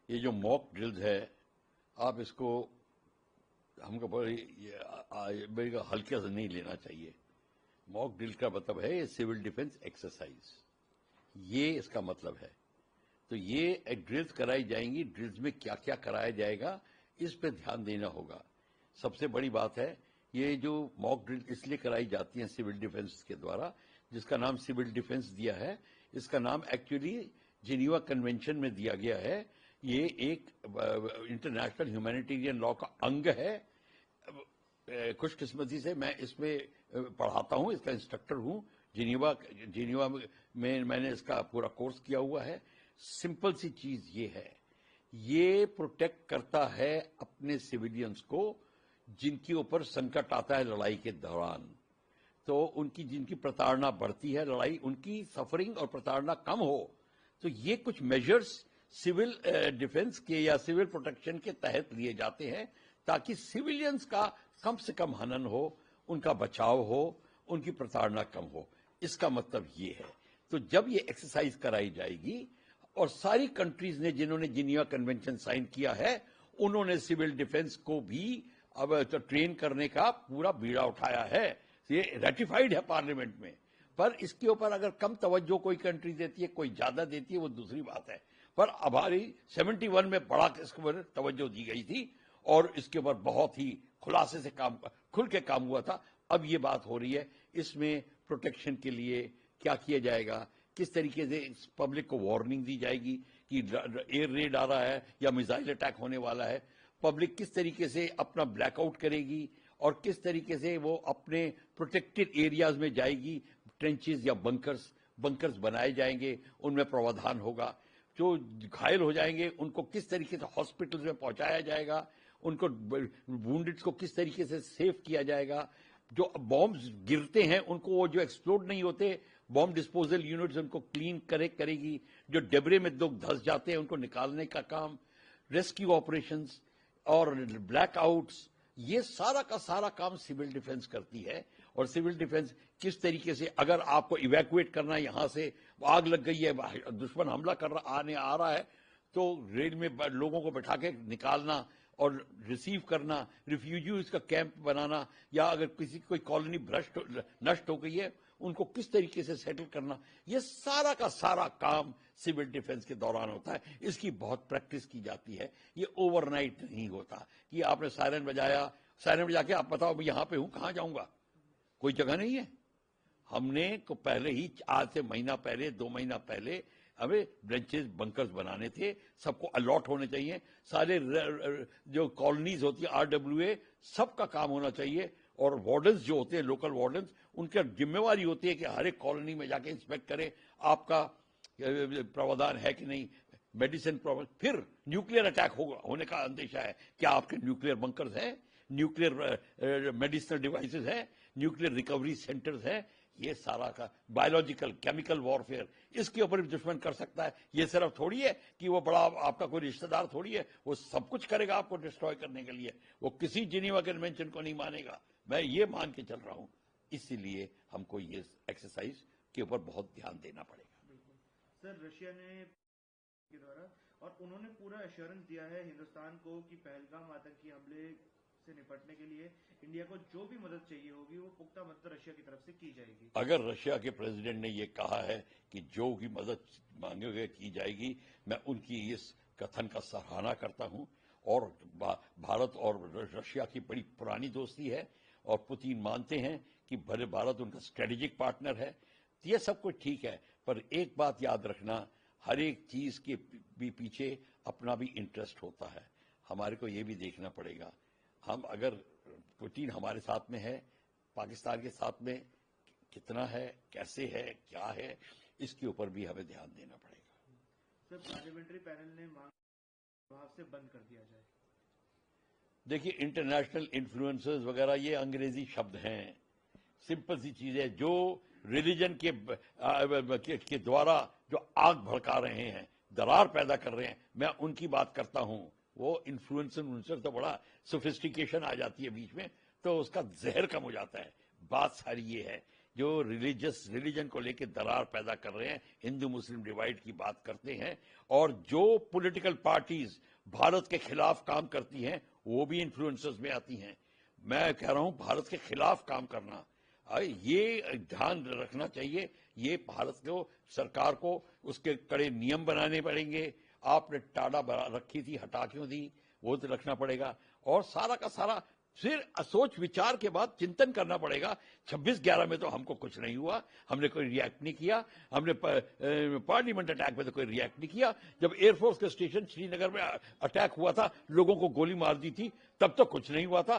ये जो mock drills है, आप इसको हमको मेरे को हल्के से नहीं लेना चाहिए। मॉक ड्रिल का मतलब है ये सिविल डिफेंस एक्सरसाइज, ये इसका मतलब है। तो ये ड्रिल्स कराई जाएंगी, ड्रिल्स में क्या क्या कराया जाएगा इस पे ध्यान देना होगा। सबसे बड़ी बात है, ये जो मॉक ड्रिल इसलिए कराई जाती हैं सिविल डिफेंस के द्वारा, जिसका नाम सिविल डिफेंस दिया है, इसका नाम एक्चुअली जिनीवा कन्वेंशन में दिया गया है। ये एक इंटरनेशनल ह्यूमैनिटेरियन लॉ का अंग है। खुशकिस्मती से मैं इसमें पढ़ाता हूं, इसका इंस्ट्रक्टर हूं। जिनीवा में मैंने इसका पूरा कोर्स किया हुआ है। सिंपल सी चीज ये है, ये प्रोटेक्ट करता है अपने सिविलियंस को जिनके ऊपर संकट आता है लड़ाई के दौरान। तो उनकी जिनकी प्रताड़ना बढ़ती है, लड़ाई उनकी सफरिंग और प्रताड़ना कम हो, तो ये कुछ मेजर्स सिविल डिफेंस के या सिविल प्रोटेक्शन के तहत लिए जाते हैं, ताकि सिविलियंस का कम से कम हनन हो, उनका बचाव हो, उनकी प्रताड़ना कम हो। इसका मतलब ये है। तो जब ये एक्सरसाइज कराई जाएगी, और सारी कंट्रीज ने जिन्होंने जिनीवा कन्वेंशन साइन किया है, उन्होंने सिविल डिफेंस को भी अब तो ट्रेन करने का पूरा बीड़ा उठाया है। ये रेटिफाइड है पार्लियामेंट में। पर इसके ऊपर अगर कम तवज्जो कोई कंट्री देती है, कोई ज्यादा देती है, वो दूसरी बात है। पर हमारी 71 में बड़ा इसके ऊपर तवज्जो दी गई थी और इसके ऊपर बहुत ही खुलासे से काम, खुल के काम हुआ था। अब ये बात हो रही है, इसमें प्रोटेक्शन के लिए क्या किया जाएगा, किस तरीके से पब्लिक को वार्निंग दी जाएगी कि एयर रेड आ रहा है या मिसाइल अटैक होने वाला है, पब्लिक किस तरीके से अपना ब्लैकआउट करेगी और किस तरीके से वो अपने प्रोटेक्टेड एरियाज में जाएगी। ट्रेंचेस या बंकर्स बनाए जाएंगे, उनमें प्रावधान होगा। जो घायल हो जाएंगे उनको किस तरीके से हॉस्पिटल्स में पहुंचाया जाएगा, उनको वुंडेड्स को किस तरीके से सेव किया जाएगा। जो बॉम्ब्स गिरते हैं उनको, वो जो एक्सप्लोड नहीं होते, बॉम्ब डिस्पोजल यूनिट्स उनको क्लीन करेगी। जो डेब्रे में लोग धंस जाते हैं उनको निकालने का काम, रेस्क्यू ऑपरेशंस और ब्लैकआउट्स, ये सारा का सारा काम सिविल डिफेंस करती है। और सिविल डिफेंस किस तरीके से, अगर आपको इवैक्यूएट करना है, यहां से आग लग गई है, दुश्मन हमला आ रहा है, तो रेल में लोगों को बैठा के निकालना और रिसीव करना, रिफ्यूजीज का कैंप बनाना, या अगर किसी कोई कॉलोनी नष्ट हो गई है उनको किस तरीके से सेटल करना, ये सारा का सारा काम सिविल डिफेंस के दौरान होता है। इसकी बहुत प्रैक्टिस की जाती है। ये ओवरनाइट नहीं होता कि आपने सायरन बजा के आप बताओ यहां पे हूं, कहां जाऊंगा, कोई जगह नहीं है। हमने को पहले ही, आज से महीना पहले, 2 महीना पहले हमें ब्रेंचेस बंकर्स बनाने थे, सबको अलॉट होने चाहिए। सारे जो कॉलोनीज होती है RWA, सबका काम होना चाहिए। और वार्डन्स जो होते हैं, लोकल वार्डन्स, उनकी जिम्मेवारी होती है कि हर एक कॉलोनी में जाके इंस्पेक्ट करें आपका प्रावधान है कि नहीं, मेडिसिन प्रॉब्लम। फिर न्यूक्लियर अटैक होने का अंदेशा है, क्या आपके न्यूक्लियर बंकर्स हैं, न्यूक्लियर मेडिसिनल डिवाइसेस हैं, न्यूक्लियर रिकवरी सेंटर्स हैं। ये सारा का बायोलॉजिकल केमिकल वॉरफेयर, इसके ऊपर भी दुश्मन कर सकता है। ये सिर्फ थोड़ी है कि वो बड़ा आपका कोई रिश्तेदार थोड़ी है, वो सब कुछ करेगा आपको डिस्ट्रॉय करने के लिए। वो किसी जिनीवा कन्वेंशन को नहीं मानेगा, मैं ये मान के चल रहा हूं। इसीलिए हमको ये एक्सरसाइज के ऊपर बहुत ध्यान देना पड़ेगा। सर, रशिया ने के द्वारा, और उन्होंने पूरा एश्योरेंस दिया है हिंदुस्तान को कि पहलगाम आतंकी हमले से निपटने के लिए इंडिया को जो भी मदद चाहिए होगी वो पुख्ता मदद रशिया की तरफ से की जाएगी। अगर रशिया के प्रेसिडेंट ने ये कहा है कि जो भी मदद मांगोगे की जाएगी, मैं उनकी इस कथन का सराहना करता हूं। और भारत और रशिया की बड़ी पुरानी दोस्ती है और पुतिन मानते हैं कि भले भारत उनका स्ट्रेटेजिक पार्टनर है। ये सब कुछ ठीक है, पर एक बात याद रखना, हर एक चीज के भी पीछे अपना भी इंटरेस्ट होता है। हमारे को ये भी देखना पड़ेगा, हम अगर पुतिन हमारे साथ में है, पाकिस्तान के साथ में कितना है, कैसे है, क्या है, इसके ऊपर भी हमें ध्यान देना पड़ेगा। सर, पार्लियामेंट्री पैनल ने मांग प्रभाव से बंद कर दिया जाए। देखिए, इंटरनेशनल इन्फ्लुएंसर्स वगैरह ये अंग्रेजी शब्द हैं, सिंपल सी चीज है। जो रिलीजन के द्वारा जो आग भड़का रहे हैं, दरार पैदा कर रहे हैं, मैं उनकी बात करता हूं। वो इन्फ्लुएंसर तो बड़ा सोफिस्टिकेशन आ जाती है बीच में, तो उसका जहर कम हो जाता है। बात सारी ये है जो रिलीजन को लेकर दरार पैदा कर रहे हैं, हिंदू मुस्लिम डिवाइड की बात करते हैं, और जो पॉलिटिकल पार्टीज भारत के खिलाफ काम करती हैं वो भी इन्फ्लुएंसर्स में आती हैं। मैं कह रहा हूं भारत के खिलाफ काम करना, ये ध्यान रखना चाहिए। ये भारत को, सरकार को उसके कड़े नियम बनाने पड़ेंगे। आपने टाड़ा रखी थी, हटा क्यों दी, वो तो रखना पड़ेगा। और सारा का सारा फिर सोच विचार के बाद चिंतन करना पड़ेगा। 26/11 में तो हमको कुछ नहीं हुआ, हमने कोई रिएक्ट नहीं किया, हमने पार्लियामेंट अटैक में तो कोई रिएक्ट नहीं किया। जब एयरफोर्स के स्टेशन श्रीनगर में अटैक हुआ था, लोगों को गोली मार दी थी, तब तो कुछ नहीं हुआ था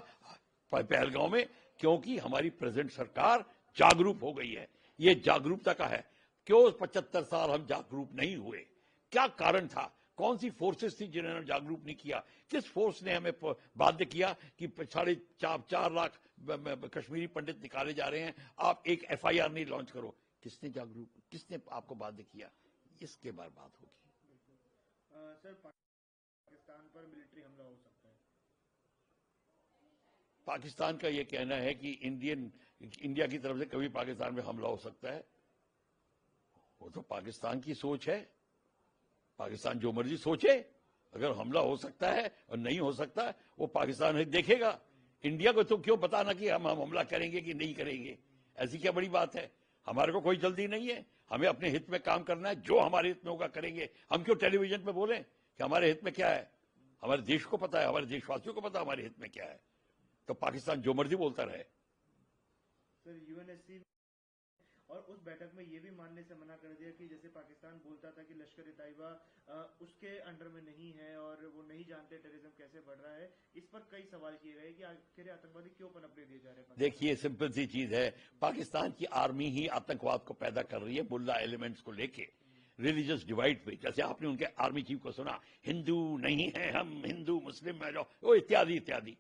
पहलगांव में, क्योंकि हमारी प्रेजेंट सरकार जागरूक हो गई है। ये जागरूकता का है। क्यों 75 साल हम जागरूक नहीं हुए? क्या कारण था? कौन सी फोर्सेस थी जिन्होंने जागरूक नहीं किया? किस फोर्स ने हमें बाध्य किया कि 4.5 लाख कश्मीरी पंडित निकाले जा रहे हैं, आप एक FIR नहीं लॉन्च करो? किसने आपको बाध्य किया? इसके बारे बात होगी। सर, पाकिस्तान पर मिलिट्री हमला हो सकता है? पाकिस्तान का यह कहना है कि इंडिया की तरफ से कभी पाकिस्तान में हमला हो सकता है। वो तो पाकिस्तान की सोच है। पाकिस्तान जो मर्जी सोचे, अगर हमला हो सकता है और नहीं हो सकता है वो पाकिस्तान है देखेगा। इंडिया को तो क्यों बताना कि हम हमला करेंगे कि नहीं करेंगे? ऐसी क्या बड़ी बात है? हमारे को कोई जल्दी नहीं है, हमें अपने हित में काम करना है। जो हमारे हित में होगा करेंगे। हम क्यों टेलीविजन पे बोलें कि हमारे हित में क्या है? हमारे देश को पता है, हमारे देशवासियों को पता है हमारे हित में क्या है। तो पाकिस्तान जो मर्जी बोलता रहे। सर, UNSC और उस बैठक में ये भी मानने से मना कर दिया कि जैसे पाकिस्तान बोलता था कि लश्कर-ए-तैयबा उसके अंडर में नहीं है और वो नहीं जानते टेररिज्म कैसे बढ़ रहा है। इस पर कई सवाल किए गए कि आखिर आतंकवादी क्यों पनपने दिए जा रहे हैं? देखिए, सिंपल सी चीज है, पाकिस्तान की आर्मी ही आतंकवाद को पैदा कर रही है, मुल्ला एलिमेंट्स को लेके, रिलीजियस डिवाइड पे। जैसे आपने उनके आर्मी चीफ को सुना, हिंदू नहीं है हम, हिंदू मुस्लिम है जो, वो इत्यादि इत्यादि।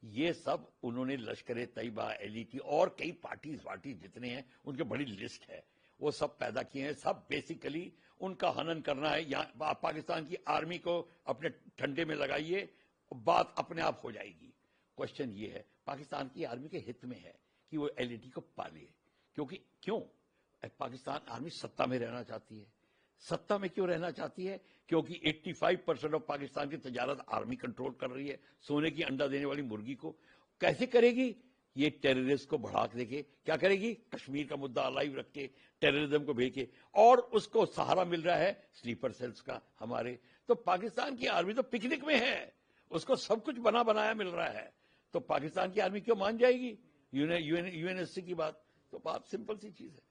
ये सब उन्होंने लश्कर-ए-तैयबा, LET और कई पार्टीज जितने हैं उनके बड़ी लिस्ट है, वो सब पैदा किए हैं। सब बेसिकली उनका हनन करना है। यहाँ पाकिस्तान की आर्मी को अपने ठंडे में लगाइए, बात अपने आप हो जाएगी। क्वेश्चन ये है, पाकिस्तान की आर्मी के हित में है कि वो LET को पाले, क्यों पाकिस्तान आर्मी सत्ता में रहना चाहती है। सत्ता में क्यों रहना चाहती है? क्योंकि 85% ऑफ पाकिस्तान की तजारत आर्मी कंट्रोल कर रही है। सोने की अंडा देने वाली मुर्गी को कैसे करेगी? ये टेररिस्ट को बढ़ा देके क्या करेगी? कश्मीर का मुद्दा अलाइव रख के टेररिज्म को भेज के, और उसको सहारा मिल रहा है स्लीपर सेल्स का हमारे। तो पाकिस्तान की आर्मी तो पिकनिक में है, उसको सब कुछ बना बनाया मिल रहा है। तो पाकिस्तान की आर्मी क्यों मान जाएगी UNSC की बात? तो बात सिंपल सी चीज है।